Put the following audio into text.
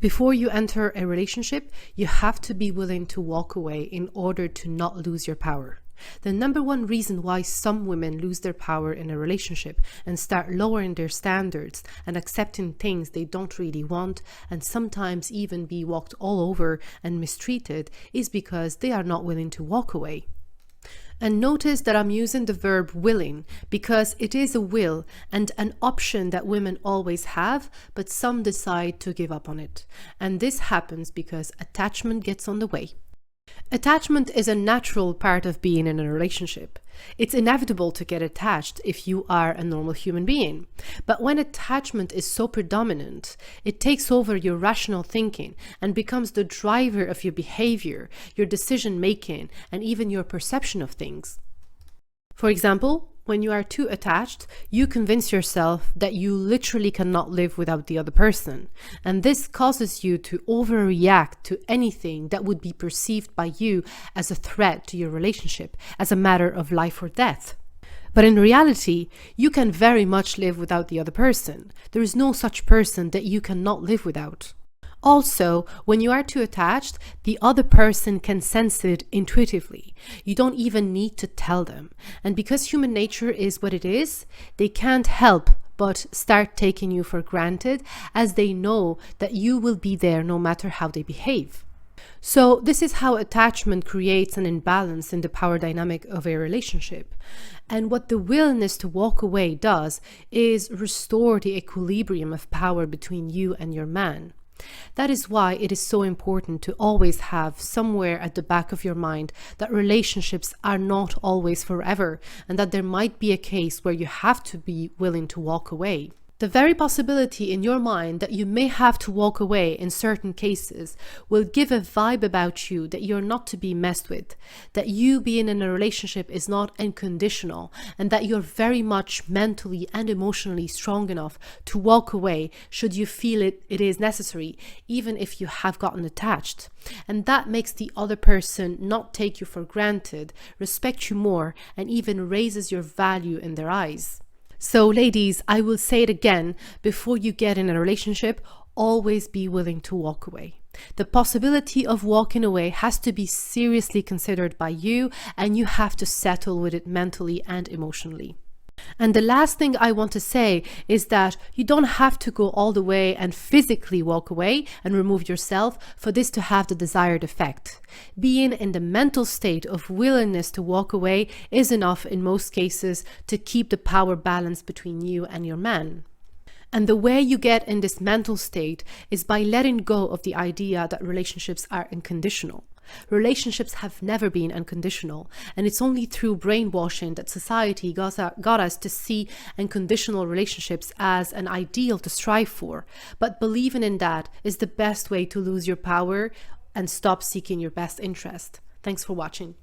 Before you enter a relationship, you have to be willing to walk away in order to not lose your power. The number one reason why some women lose their power in a relationship and start lowering their standards and accepting things they don't really want, and sometimes even be walked all over and mistreated, is because they are not willing to walk away. And notice that I'm using the verb willing because it is a will and an option that women always have, but some decide to give up on it. And this happens because attachment gets on the way. Attachment is a natural part of being in a relationship. It's inevitable to get attached if you are a normal human being. But when attachment is so predominant, it takes over your rational thinking and becomes the driver of your behavior, your decision making, and even your perception of things. For example, when you are too attached, you convince yourself that you literally cannot live without the other person. And this causes you to overreact to anything that would be perceived by you as a threat to your relationship, as a matter of life or death. But in reality, you can very much live without the other person. There is no such person that you cannot live without. Also, when you are too attached, the other person can sense it intuitively. You don't even need to tell them. And because human nature is what it is, they can't help but start taking you for granted, as they know that you will be there no matter how they behave. So this is how attachment creates an imbalance in the power dynamic of a relationship. And what the willingness to walk away does is restore the equilibrium of power between you and your man. That is why it is so important to always have somewhere at the back of your mind that relationships are not always forever, and that there might be a case where you have to be willing to walk away. The very possibility in your mind that you may have to walk away in certain cases will give a vibe about you that you're not to be messed with, that you being in a relationship is not unconditional, and that you're very much mentally and emotionally strong enough to walk away should you feel it is necessary, even if you have gotten attached. And that makes the other person not take you for granted, respect you more, and even raises your value in their eyes. So ladies, I will say it again, before you get in a relationship, always be willing to walk away. The possibility of walking away has to be seriously considered by you, and you have to settle with it mentally and emotionally. And the last thing I want to say is that you don't have to go all the way and physically walk away and remove yourself for this to have the desired effect. Being in the mental state of willingness to walk away is enough in most cases to keep the power balance between you and your man. And the way you get in this mental state is by letting go of the idea that relationships are unconditional. Relationships have never been unconditional, and it's only through brainwashing that society got us to see unconditional relationships as an ideal to strive for. But believing in that is the best way to lose your power and stop seeking your best interest. Thanks for watching.